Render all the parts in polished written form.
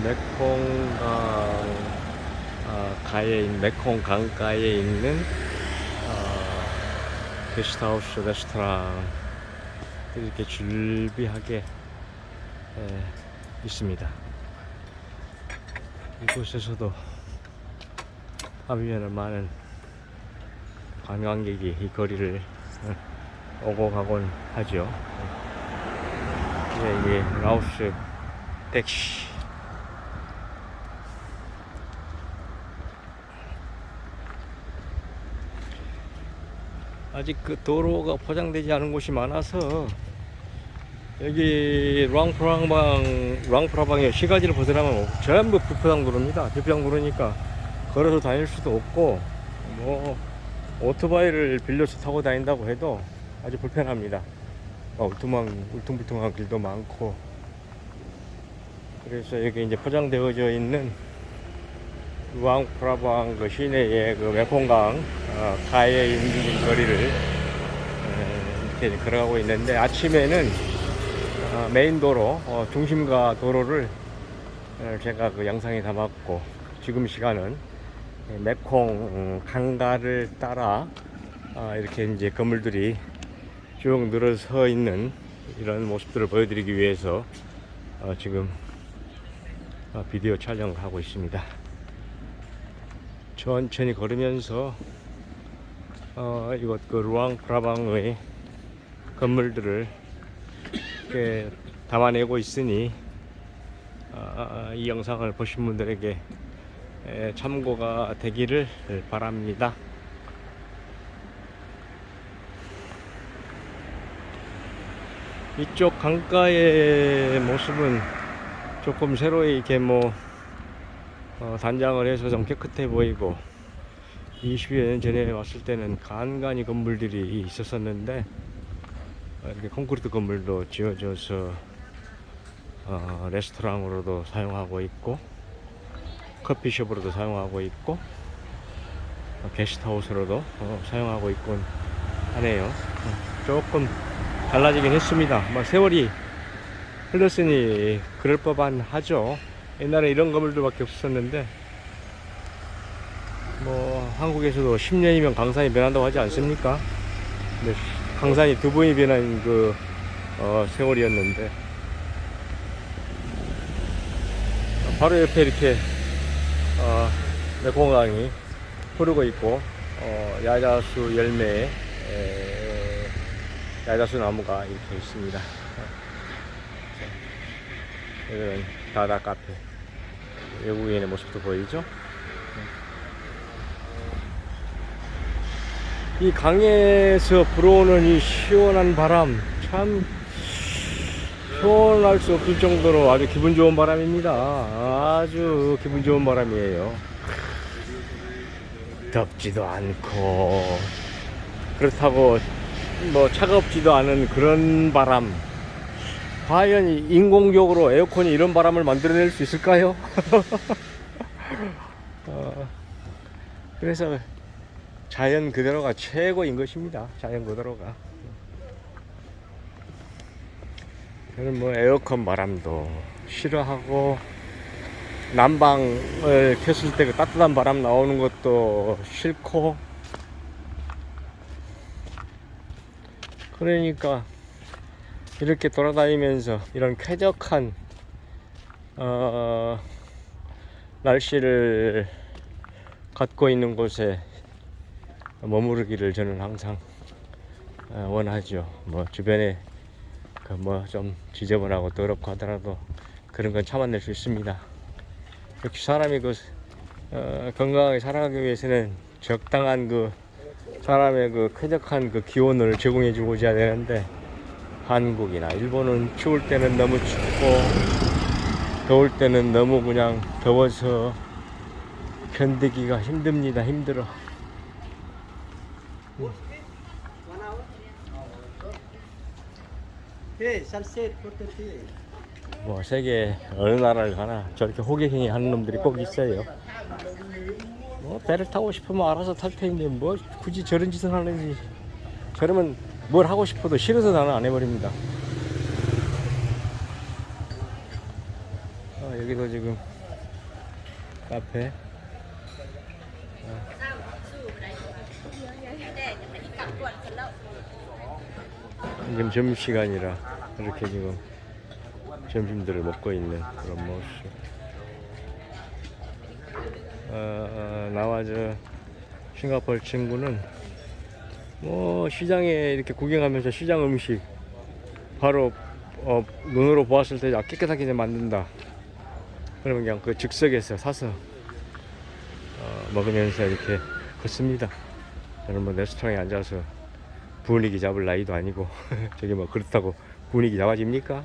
메콩강 메콩 강가에 있는 게스트하우스 레스토랑 이렇게 줄비하게 있습니다. 이곳에서도 하루에는 많은 관광객이 이 거리를 오고 가곤 하죠. 이게 라오스 택시. 아직 그 도로가 포장되지 않은 곳이 많아서 여기 루앙프라방의 시가지를 벗어나면 전부 비포장 도로입니다. 비포장 도로니까 걸어서 다닐 수도 없고 뭐 오토바이를 빌려서 타고 다닌다고 해도 아주 불편합니다. 울퉁불퉁한 길도 많고, 그래서 여기 이제 포장되어져 있는 루앙프라방 그 시내의 그 메콩강 가에 있는 거리를 이렇게 걸어가고 있는데, 아침에는 메인 도로 중심가 도로를 제가 그 영상에 담았고, 지금 시간은 메콩 강가를 따라 이렇게 이제 건물들이 쭉 늘어서 있는 이런 모습들을 보여드리기 위해서 지금 비디오 촬영을 하고 있습니다. 천천히 걸으면서 이곳 그 루앙프라방의 건물들을 이렇게 담아내고 있으니 이 영상을 보신 분들에게 참고가 되기를 바랍니다. 이쪽 강가의 모습은 조금 새로이 이렇게 단장을 해서 좀 깨끗해 보이고, 20여 년 전에 왔을 때는 간간히 건물들이 있었었는데 이렇게 콘크리트 건물도 지어져서 레스토랑으로도 사용하고 있고, 커피숍으로도 사용하고 있고, 게스트하우스로도 사용하고 있곤 하네요. 조금 달라지긴 했습니다. 세월이 흘렀으니 그럴 법한 하죠. 옛날에 이런 건물들밖에 없었는데, 한국에서도 10년이면 강산이 변한다고 하지 않습니까? 근데 강산이 두 번이 변한 그 세월이었는데, 바로 옆에 이렇게 메콩강이 흐르고 있고, 야자수 열매에 야자수 나무가 이렇게 있습니다. 여기는 다다 카페, 외국인의 모습도 보이죠? 이 강에서 불어오는 이 시원한 바람, 참 표현할 수 없을 정도로 아주 기분 좋은 바람입니다. 아주 기분 좋은 바람이에요. 덥지도 않고 그렇다고 차갑지도 않은 그런 바람. 과연 인공적으로 에어컨이 이런 바람을 만들어낼 수 있을까요? 그래서 자연 그대로가 최고인 것입니다. 자연 그대로가. 저는 에어컨 바람도 싫어하고, 난방을 켰을 때 그 따뜻한 바람 나오는 것도 싫고, 그러니까 이렇게 돌아다니면서 이런 쾌적한 날씨를 갖고 있는 곳에 머무르기를 저는 항상 원하죠. 주변에 좀 지저분하고 더럽고 하더라도 그런 건 참아낼 수 있습니다. 역시 사람이 건강하게 살아가기 위해서는 적당한 사람의 쾌적한 기온을 제공해 주고자 되는데, 한국이나 일본은 추울 때는 너무 춥고 더울 때는 너무 그냥 더워서 견디기가 힘듭니다. 힘들어. 세계 어느 나라를 가나 저렇게 호객행위 하는 놈들이 꼭 있어요. 배를 타고 싶으면 알아서 탈 텐데 굳이 저런 짓을 하는지. 저러면 뭘 하고 싶어도 싫어서 나는 안 해버립니다. 여기도 지금 카페. 지금 점심시간이라 이렇게 지금 점심들을 먹고 있는 그런 모습. 나와 저 싱가포르 친구는 뭐 시장에 이렇게 구경하면서 시장 음식 바로 눈으로 보았을 때 깨끗하게 만든다. 그러면 그냥 그 즉석에서 사서 먹으면서 이렇게 걷습니다. 저는 뭐 레스토랑에 앉아서 분위기 잡을 나이도 아니고 저게 뭐 그렇다고 분위기 잡아집니까?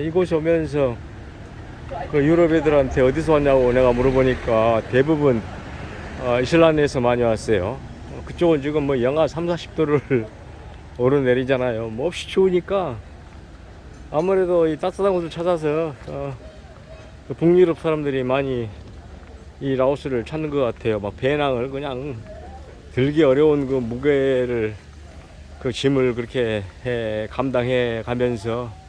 이곳에 오면서 그 유럽 애들한테 어디서 왔냐고 내가 물어보니까 대부분 이슬란드에서 많이 왔어요. 그쪽은 지금 뭐 영하 30-40도를 오르내리잖아요. 뭐 없이 추우니까 아무래도 이 따뜻한 곳을 찾아서 그 북유럽 사람들이 많이 이 라오스를 찾는 것 같아요. 막 배낭을 그냥 들기 어려운 그 무게를 그 짐을 그렇게 감당해 가면서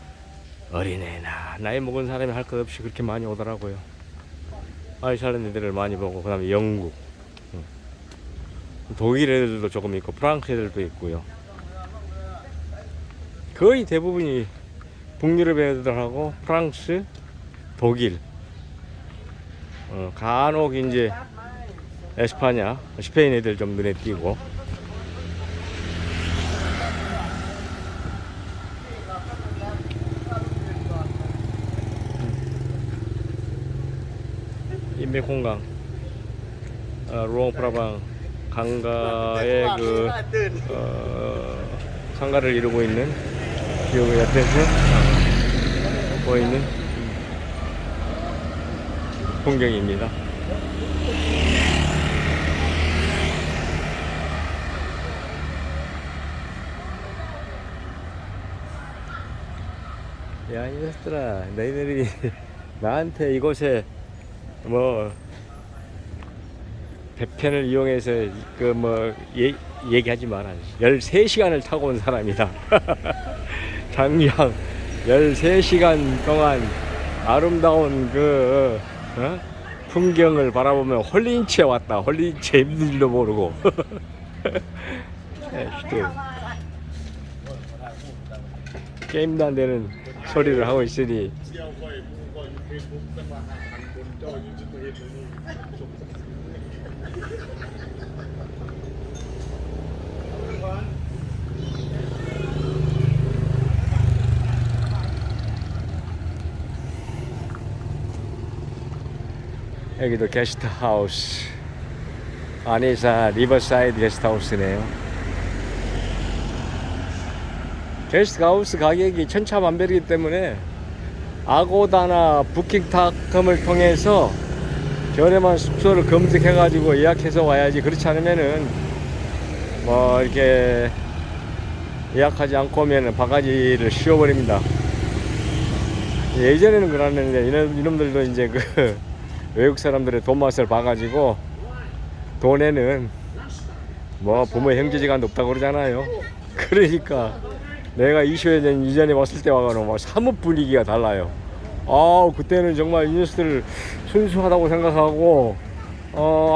어린애나 나이 먹은 사람이 할 것 없이 그렇게 많이 오더라고요. 아이슬란드 애들을 많이 보고, 그 다음에 영국, 독일 애들도 조금 있고 프랑스 애들도 있고요. 거의 대부분이 북유럽 애들하고 프랑스, 독일, 간혹 이제 에스파냐, 스페인 애들 좀 눈에 띄고. 인맥공강, 루앙프라방 강가의 그 상가를 이루고 있는 여기 옆에서 보이는 풍경입니다. 야, 이 녀석들아, 너희들이 나한테 이곳에 뭐 배편을 이용해서 그 뭐 얘기하지 마라. 13시간을 타고 온 사람이다. 장량 13시간 동안 아름다운 그 풍경을 바라보며 홀린 채 왔다. 홀린 채 힘든 줄도 모르고. 게임도 안 되는 소리를 하고 있으니 여기도 게스트하우스, 아니사 리버사이드 게스트하우스네요. 게스트하우스 가격이 천차만별이기 때문에 아고다나 부킹닷컴을 통해서 저렴한 숙소를 검색해 가지고 예약해서 와야지, 그렇지 않으면은 뭐 이렇게 예약하지 않고 오면은 바가지를 씌워버립니다. 예전에는 그랬는데 이놈들도 이제 그 외국 사람들의 돈 맛을 봐가지고 돈에는 뭐 부모의 형제지간도 없다고 그러잖아요. 그러니까 내가 20여 년 이전에 왔을 때 와가지고 막 사뭇 분위기가 달라요. 그때는 정말 이 녀석들 순수하다고 생각하고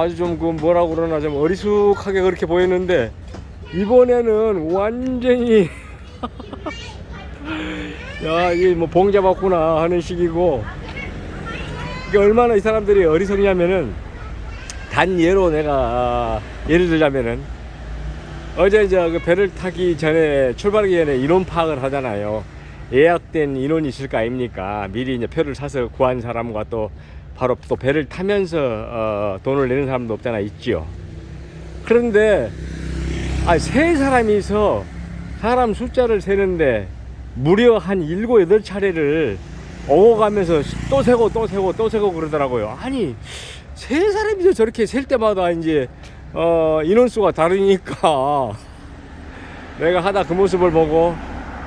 아주 좀 그 뭐라고 그러나 좀 어리숙하게 그렇게 보였는데 이번에는 완전히 야, 이게 뭐 봉자 받구나 하는 식이고, 이게 얼마나 이 사람들이 어리석냐면은, 단 예로 내가 예를 들자면은 어제 이제 그 배를 타기 전에, 출발하기 전에 인원 파악을 하잖아요. 예약된 인원이 있을 거 아닙니까? 미리 이제 표를 사서 구한 사람과 또 바로 또 배를 타면서 돈을 내는 사람도 없잖아, 있지요. 그런데 세 사람이서 사람 숫자를 세는데 무려 한 7, 8차례를 오고 가면서 또 세고 또 세고 또 세고 그러더라고요. 아니, 세 사람이서 저렇게 셀 때마다 이제 인원수가 다르니까 내가 하다 그 모습을 보고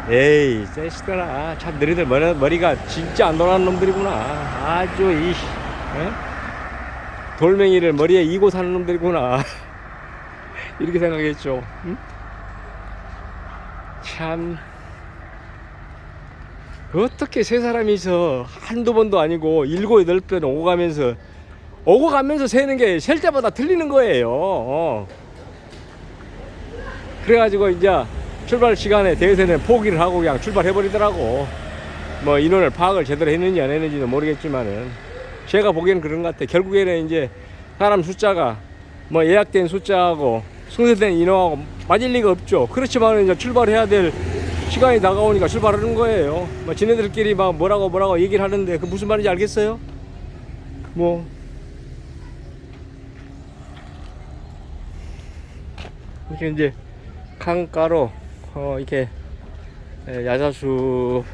에이 쟤시더라 참 너희들 머리가 진짜 안 돌아가는 놈들이구나. 아주 이 돌멩이를 머리에 이고 사는 놈들이구나. 이렇게 생각했죠. 응? 참 어떻게 세 사람이서 한두 번도 아니고 7, 8번 오고 가면서 세는 게 셀 때마다 틀리는 거예요. 그래가지고 이제 출발 시간에 대회에서는 포기를 하고 그냥 출발해버리더라고. 뭐 인원을 파악을 제대로 했는지 안 했는지는 모르겠지만은 제가 보기에는 그런 것 같아. 결국에는 이제 사람 숫자가 뭐 예약된 숫자하고 승선된 인원하고 맞을 리가 없죠. 그렇지만 이제 출발해야 될 시간이 다가오니까 출발하는 거예요. 뭐 지네들끼리 막 뭐라고 얘기를 하는데 그 무슨 말인지 알겠어요? 뭐 이렇게 이제 강가로 이렇게 야자수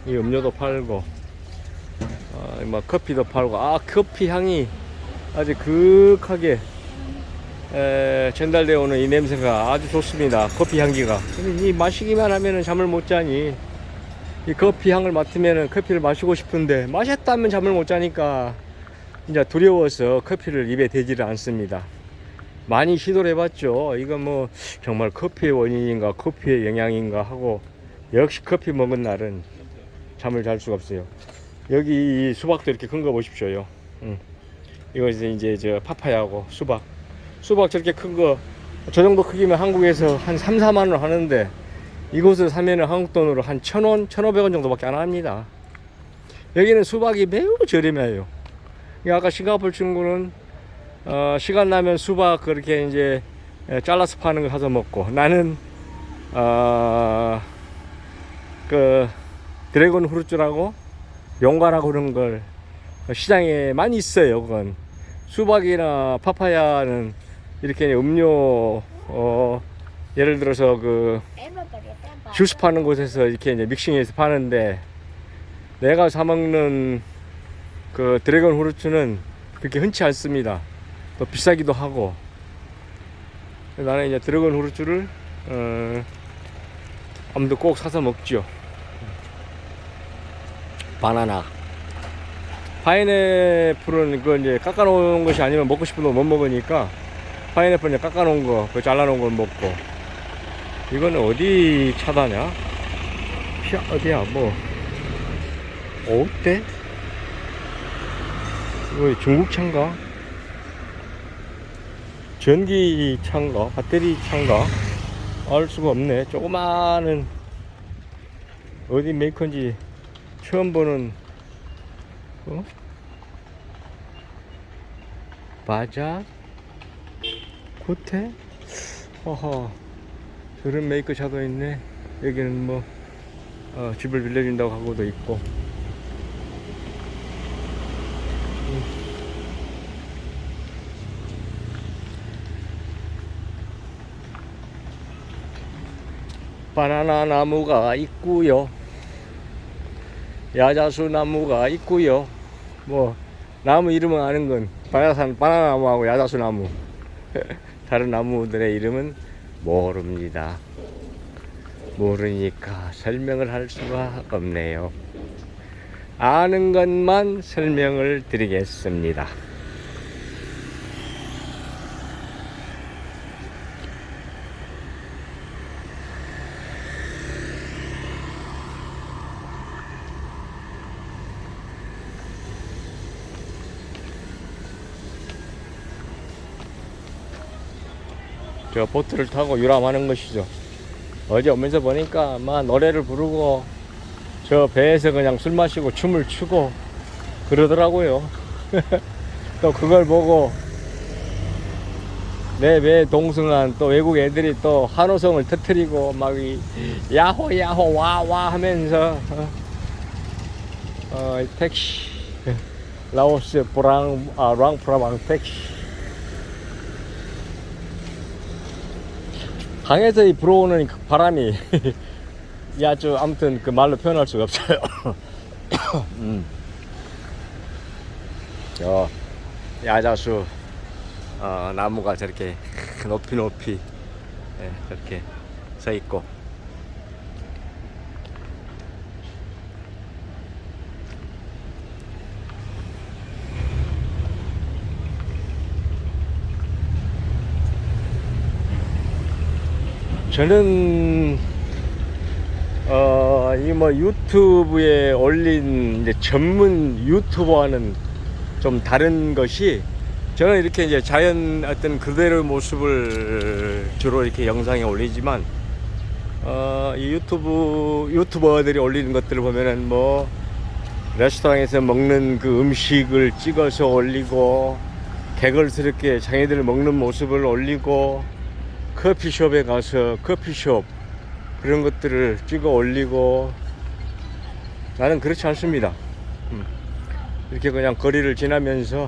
이 음료도 팔고 뭐 커피도 팔고 커피 향이 아주 그윽하게 전달되어 오는 이 냄새가 아주 좋습니다. 커피 향기가. 이 마시기만 하면은 잠을 못 자니 이 커피 향을 맡으면은 커피를 마시고 싶은데 마셨다면 잠을 못 자니까 이제 두려워서 커피를 입에 대지를 않습니다. 많이 시도를 해봤죠. 이건 뭐 정말 커피의 원인인가 커피의 영향인가 하고 역시 커피 먹은 날은 잠을 잘 수가 없어요. 여기 이 수박도 이렇게 큰 거 보십시오요. 이거 이제 저 파파야하고 수박 저렇게 큰 거 저 정도 크기면 한국에서 한 3, 4만 원 하는데 이곳을 사면은 한국 돈으로 한 1,000원, 1,500원 정도밖에 안 합니다. 여기는 수박이 매우 저렴해요. 아까 싱가포르 친구는 시간 나면 수박 그렇게 이제 잘라서 파는 거 사서 먹고 나는 그 드래곤 프루츠라고 용과라고 그런 걸 시장에 많이 있어요. 그건 수박이나 파파야는 이렇게 음료 예를 들어서 그 주스 파는 곳에서 이렇게 이제 믹싱해서 파는데 내가 사 먹는 그 드래곤 프루츠는 그렇게 흔치 않습니다. 또 비싸기도 하고. 나는 이제 드래곤 프루츠를 아무도 꼭 사서 먹죠. 바나나, 파인애플은 그 이제 깎아놓은 것이 아니면 먹고 싶은 거 못 먹으니까 파인애플은 깎아놓은 거, 그 잘라놓은 걸 먹고. 이거는 어디 차다냐? 어디야? 뭐 어때? 이거 중국 차인가? 전기 차인가? 배터리 차인가? 알 수가 없네. 조그마한 어디 메이커인지 처음 보는 바자 고테 허허 저런 메이커 차도 있네. 여기는 뭐 집을 빌려준다고 하고도 있고. 바나나 나무가 있고요. 야자수 나무가 있고요. 뭐 나무 이름은 아는 건 바나나 나무하고 야자수 나무. 다른 나무들의 이름은 모릅니다. 모르니까 설명을 할 수가 없네요. 아는 것만 설명을 드리겠습니다. 저 보트를 타고 유람하는 것이죠. 어제 오면서 보니까 막 노래를 부르고 저 배에서 그냥 술 마시고 춤을 추고 그러더라고요. 또 그걸 보고 내 배에 동승한 또 외국 애들이 또 한호성을 터뜨리고 막 야호 야호 와와 하면서 택시 라오스 랑프라방 택시 강에서 이 불어오는 바람이 아주 아무튼 그 말로 표현할 수가 없어요. 저 야자수 나무가 저렇게 높이 그렇게 써 있고. 저는 이 뭐 유튜브에 올린 이제 전문 유튜버와는 좀 다른 것이, 저는 이렇게 이제 자연 어떤 그대로의 모습을 주로 이렇게 영상에 올리지만, 이 유튜버들이 올리는 것들을 보면은 뭐 레스토랑에서 먹는 그 음식을 찍어서 올리고, 개걸스럽게 자기들 먹는 모습을 올리고, 커피숍에 가서 커피숍 그런 것들을 찍어 올리고, 나는 그렇지 않습니다. 이렇게 그냥 거리를 지나면서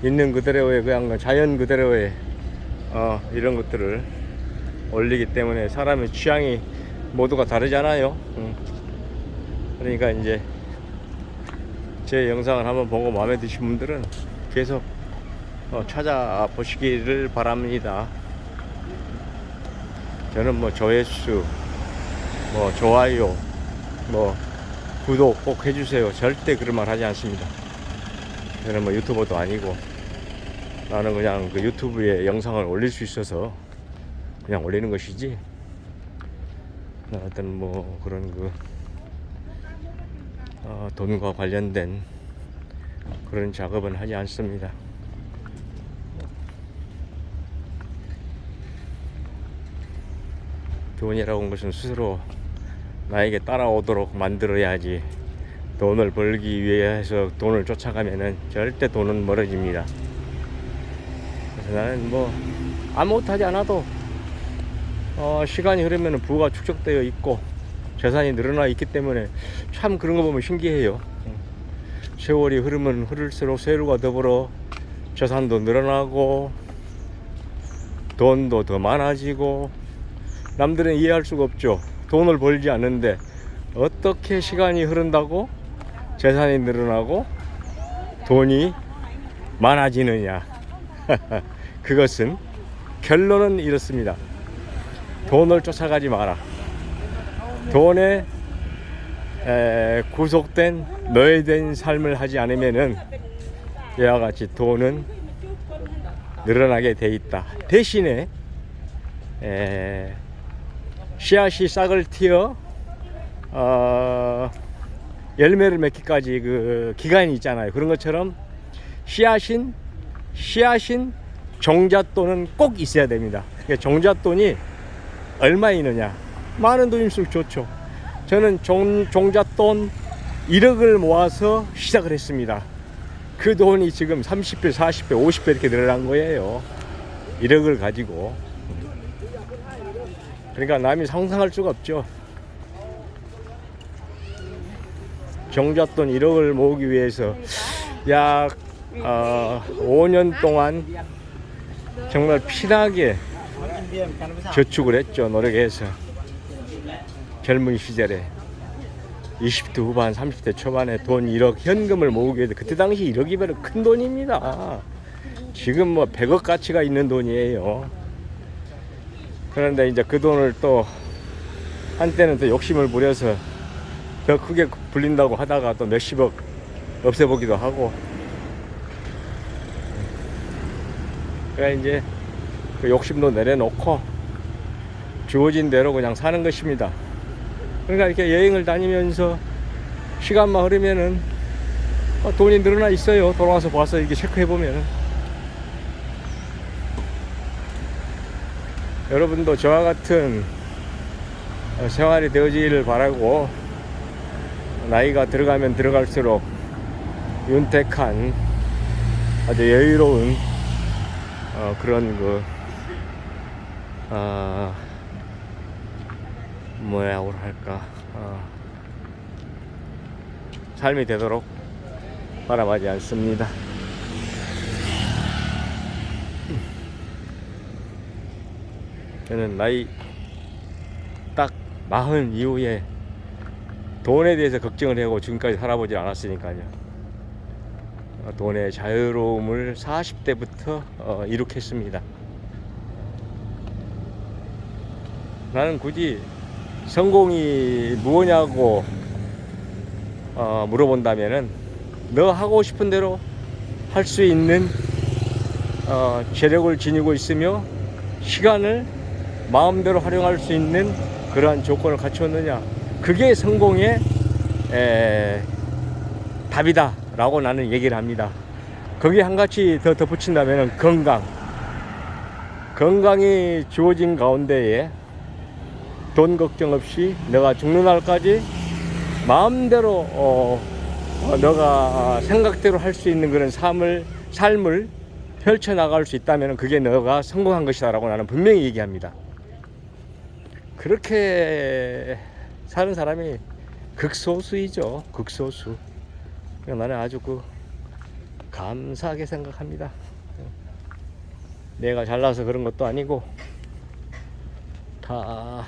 있는 그대로의 그냥 자연 그대로의 이런 것들을 올리기 때문에 사람의 취향이 모두가 다르잖아요. 그러니까 이제 제 영상을 한번 보고 마음에 드신 분들은 계속 찾아보시기를 바랍니다. 저는 뭐 조회수, 뭐 좋아요, 뭐 구독 꼭 해주세요, 절대 그런 말 하지 않습니다. 저는 뭐 유튜버도 아니고, 나는 그냥 그 유튜브에 영상을 올릴 수 있어서 그냥 올리는 것이지, 어떤 뭐 그런 그 돈과 관련된 그런 작업은 하지 않습니다. 돈이라고 하는 것은 스스로 나에게 따라오도록 만들어야지, 돈을 벌기 위해서 돈을 쫓아가면은 절대 돈은 멀어집니다. 그래서 나는 뭐 아무것도 하지 않아도 시간이 흐르면 부가 축적되어 있고 재산이 늘어나 있기 때문에 참 그런 거 보면 신기해요. 세월이 흐르면 흐를수록 세월과 더불어 재산도 늘어나고 돈도 더 많아지고, 남들은 이해할 수가 없죠. 돈을 벌지 않는데 어떻게 시간이 흐른다고 재산이 늘어나고 돈이 많아지느냐. 그것은 결론은 이렇습니다. 돈을 쫓아가지 마라. 돈에 구속된 노예된 삶을 하지 않으면은 이와 같이 돈은 늘어나게 돼 있다. 대신에 씨앗이 싹을 틔어 열매를 맺기까지 그 기간이 있잖아요. 그런 것처럼 씨앗인 종잣돈은 꼭 있어야 됩니다. 종잣돈이 얼마 있느냐? 많은 돈일수록 좋죠. 저는 종잣돈 1억을 모아서 시작을 했습니다. 그 돈이 지금 30배, 40배, 50배 이렇게 늘어난 거예요. 1억을 가지고. 그러니까 남이 상상할 수가 없죠. 종잣돈 1억을 모으기 위해서 약 5년 동안 정말 피나게 저축을 했죠. 노력해서. 젊은 시절에 20대 후반 30대 초반에 돈 1억 현금을 모으게 해도, 그때 당시 1억이면 큰 돈입니다. 지금 뭐 100억 가치가 있는 돈이에요. 그런데 이제 그 돈을 또 한때는 또 욕심을 부려서 더 크게 불린다고 하다가 또 몇십억 없애보기도 하고, 그러니까 이제 그 욕심도 내려놓고 주어진 대로 그냥 사는 것입니다. 그러니까 이렇게 여행을 다니면서 시간만 흐르면은 돈이 늘어나 있어요. 돌아와서 봐서 이렇게 체크해보면은. 여러분도 저와 같은 생활이 되어지기를 바라고, 나이가 들어가면 들어갈수록 윤택한 아주 여유로운 그런 그 뭐라고 할까, 삶이 되도록 바라보지 않습니다. 저는 나이 딱 40 이후에 돈에 대해서 걱정을 하고 지금까지 살아보지 않았으니까요. 돈의 자유로움을 40대부터 이룩했습니다. 나는 굳이 성공이 무엇냐고 물어본다면은 너 하고 싶은 대로 할 수 있는 재력을 지니고 있으며 시간을 마음대로 활용할 수 있는 그러한 조건을 갖추었느냐, 그게 성공의 답이다 라고 나는 얘기를 합니다. 거기에 한 가지 더 덧붙인다면 건강이 주어진 가운데에 돈 걱정 없이 너가 죽는 날까지 마음대로 너가 생각대로 할 수 있는 그런 삶을 펼쳐나갈 수 있다면 그게 너가 성공한 것이다 라고 나는 분명히 얘기합니다. 그렇게 사는 사람이 극소수이죠. 극소수. 나는 아주 감사하게 생각합니다. 내가 잘나서 그런 것도 아니고 다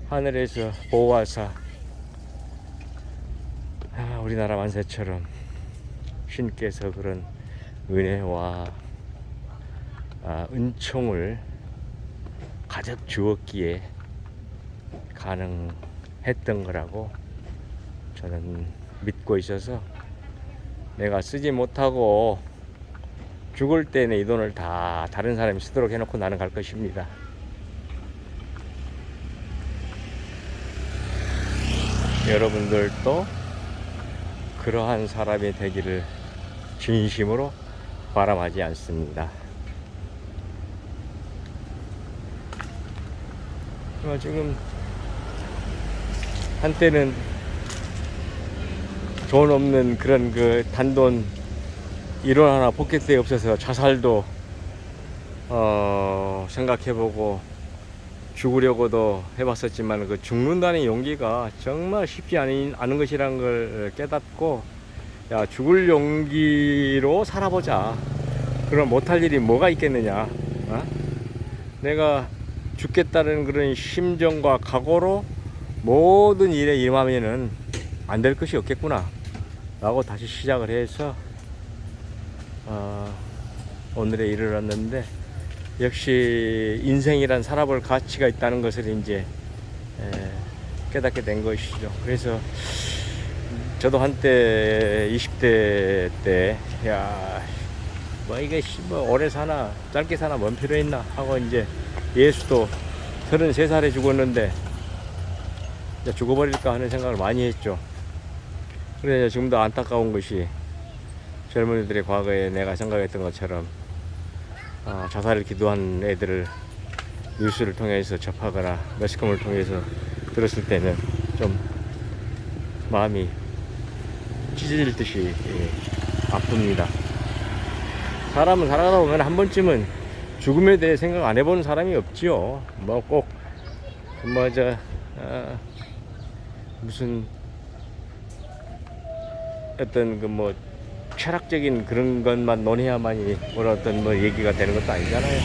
하늘에서 보호하사 우리나라 만세처럼 신께서 그런 은혜와 은총을 가득 주었기에 가능했던 거라고 저는 믿고 있어서, 내가 쓰지 못하고 죽을 때는 이 돈을 다 다른 사람이 쓰도록 해놓고 나는 갈 것입니다. 여러분들도 그러한 사람이 되기를 진심으로 바람하지 않습니다. 지금 한때는 돈 없는 그런 단돈 1원 하나 포켓에 없어서 자살도 생각해보고 죽으려고도 해봤었지만 죽는다는 용기가 정말 쉽지 않은 것이라는 걸 깨닫고, 야, 죽을 용기로 살아보자. 그럼 못할 일이 뭐가 있겠느냐. 내가 죽겠다는 그런 심정과 각오로 모든 일에 임하면은 안 될 것이 없겠구나 라고 다시 시작을 해서 오늘에 이르렀는데, 역시 인생이란 살아볼 가치가 있다는 것을 이제 깨닫게 된 것이죠. 그래서 저도 한때 20대 때, 야, 이게 오래 사나 짧게 사나 뭔 필요 있나 하고, 이제 예수도 33살에 죽었는데 이제 죽어버릴까 하는 생각을 많이 했죠. 그래서 지금도 안타까운 것이, 젊은이들의 과거에 내가 생각했던 것처럼 자살을 기도한 애들을 뉴스를 통해서 접하거나 매스컴을 통해서 들었을 때는 좀 마음이 찢어질 듯이 아픕니다. 사람은 살아가다 보면 한 번쯤은 죽음에 대해 생각 안 해보는 사람이 없지요. 꼭 무슨 어떤 철학적인 그런 것만 논해야만이 어떤 얘기가 되는 것도 아니잖아요.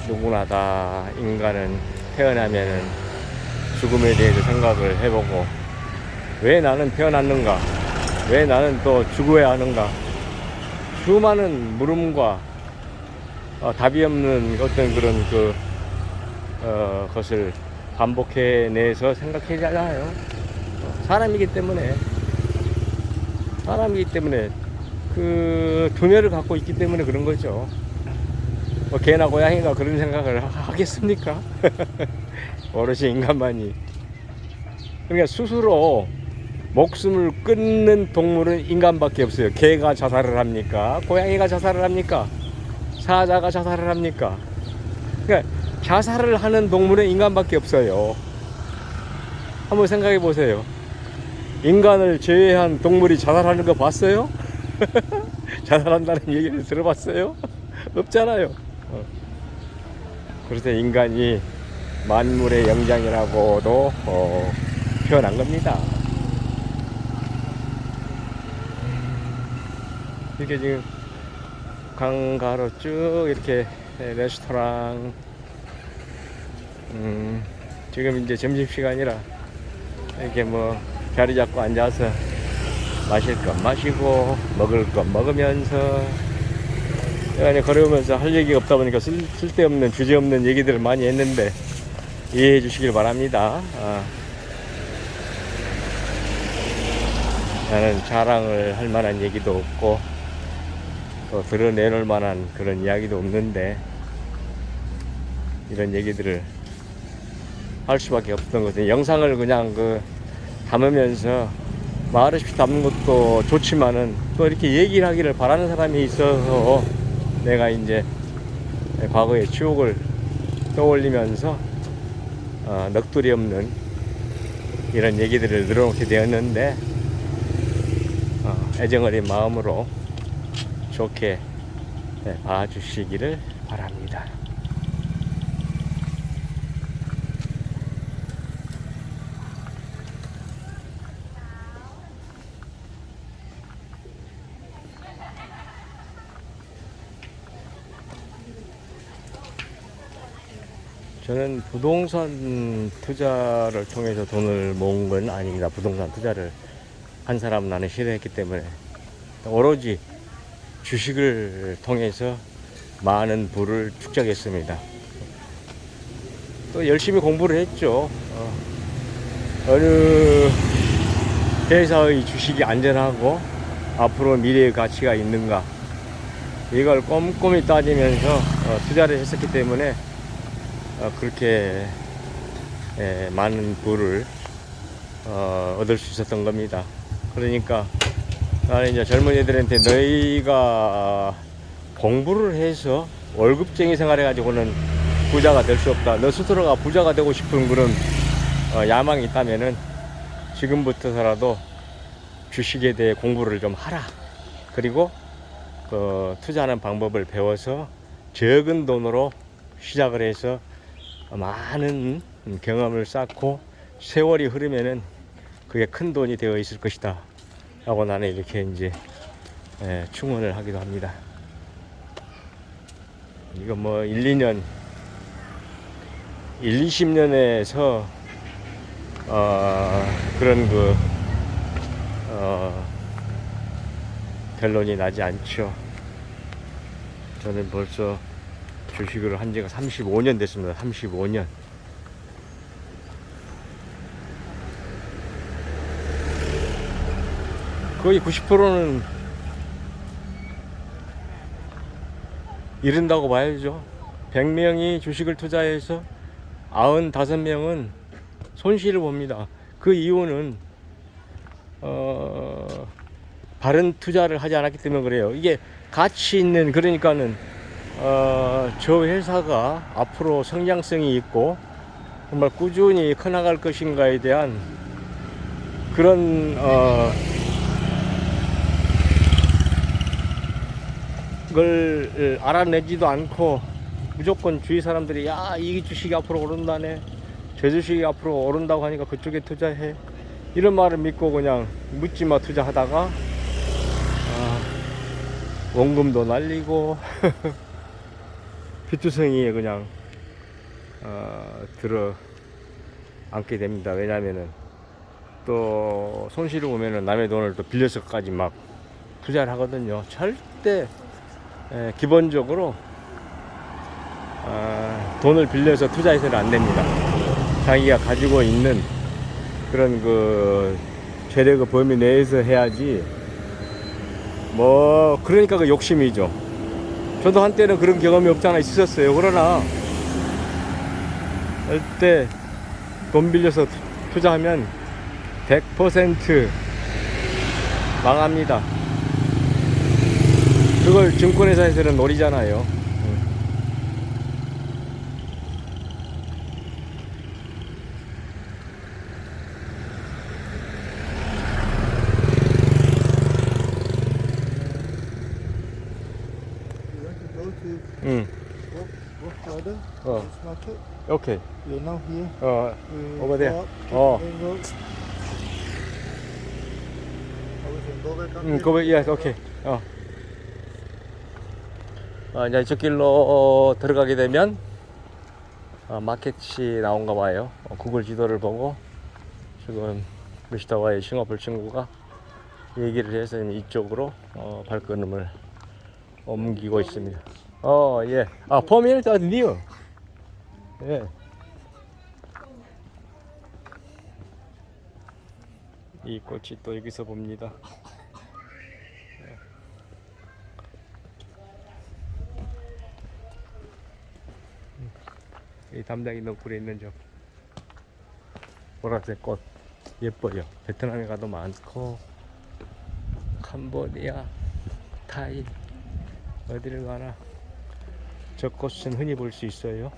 누구나 다 인간은 태어나면은 죽음에 대해서 생각을 해보고, 왜 나는 태어났는가, 왜 나는 또 죽어야 하는가, 수많은 물음과 답이 없는 어떤 그런 것을 반복해내서 생각해야잖아요. 사람이기 때문에 그 두뇌를 갖고 있기 때문에 그런 거죠. 개나 고양이가 그런 생각을 하겠습니까? 오롯이 인간만이. 그러니까 스스로 목숨을 끊는 동물은 인간밖에 없어요. 개가 자살을 합니까? 고양이가 자살을 합니까? 사자가 자살을 합니까? 그러니까 자살을 하는 동물은 인간밖에 없어요. 한번 생각해 보세요. 인간을 제외한 동물이 자살하는 거 봤어요? 자살한다는 얘기를 들어봤어요? 없잖아요. 그래서 인간이 만물의 영장이라고도 표현한 겁니다. 이렇게 지금 강가로 쭉 이렇게 레스토랑, 지금 이제 점심시간이라 이렇게 자리 잡고 앉아서 마실 것 마시고 먹을 것 먹으면서 제가 걸어오면서 할 얘기가 없다 보니까 쓸데없는 주제없는 얘기들을 많이 했는데 이해해 주시길 바랍니다. 나는 자랑을 할 만한 얘기도 없고 또 드러내놓을 만한 그런 이야기도 없는데 이런 얘기들을 할 수밖에 없던 것은 영상을 그냥 담으면서 말없이 담는 것도 좋지만은 또 이렇게 얘기를 하기를 바라는 사람이 있어서 내가 이제 과거의 추억을 떠올리면서 넋두리 없는 이런 얘기들을 늘어놓게 되었는데 애정어린 마음으로 좋게 봐주시기를 바랍니다. 저는 부동산 투자를 통해서 돈을 모은 건 아닙니다. 부동산 투자를 한 사람은 나는 싫어했기 때문에 오로지 주식을 통해서 많은 부를 축적했습니다. 또 열심히 공부를 했죠. 어느 회사의 주식이 안전하고 앞으로 미래의 가치가 있는가 이걸 꼼꼼히 따지면서 투자를 했었기 때문에 그렇게 많은 부를 얻을 수 있었던 겁니다. 그러니까 나는 이제 젊은이들한테 너희가 공부를 해서 월급쟁이 생활해 가지고는 부자가 될 수 없다. 너 스스로가 부자가 되고 싶은 그런 야망이 있다면은 지금부터서라도 주식에 대해 공부를 좀 하라. 그리고 투자하는 방법을 배워서 적은 돈으로 시작을 해서 많은 경험을 쌓고 세월이 흐르면은 그게 큰 돈이 되어 있을 것이다 라고 나는 이렇게 이제 충원을 하기도 합니다. 이거 뭐 1, 2년 20년에서 그런 결론이 나지 않죠. 저는 벌써 주식을 한 지가 35년 됐습니다. 35년. 거의 90%는 잃은다고 봐야죠. 100명이 주식을 투자해서 95명은 손실을 봅니다. 그 이유는 바른 투자를 하지 않았기 때문에 그래요. 이게 가치 있는, 그러니까는 저 회사가 앞으로 성장성이 있고 정말 꾸준히 커나갈 것인가에 대한 그런 걸 알아내지도 않고 무조건 주위 사람들이 야, 이 주식이 앞으로 오른다네, 저 주식이 앞으로 오른다고 하니까 그쪽에 투자해, 이런 말을 믿고 그냥 묻지마 투자하다가 원금도 날리고 피투성이에 그냥 들어 앉게 됩니다. 왜냐면은 또 손실을 보면은 남의 돈을 또 빌려서까지 막 투자를 하거든요. 절대 기본적으로 돈을 빌려서 투자해서는 안 됩니다. 자기가 가지고 있는 그런 세력의 범위 내에서 해야지. 뭐 그러니까 그 욕심이죠. 저도 한때는 그런 경험이 없지 않아 있었어요. 그러나 절대 돈 빌려서 투자하면 100% 망합니다. 그걸 증권회사에서는 노리잖아요. Walk further. Oh. This market. 오케이. We're now here. We over there. go up to the main road. We can go back up here. go back. Yes, okay. 이제 저 길로 들어가게 되면 마켓이 나온가 봐요. 구글 지도를 보고 지금 미스터와의 싱가포르 친구가 얘기를 해서 이쪽으로 발걸음을 옮기고 있습니다. 예. 포미는 더 new. 예. 이 꽃이 또 여기서 봅니다. 이 담장이 넝쿨에 있는 저 보라색 꽃 예뻐요. 베트남에 가도 많고 캄보디아, 타이 어디를 가나 저 꽃은 흔히 볼 수 있어요.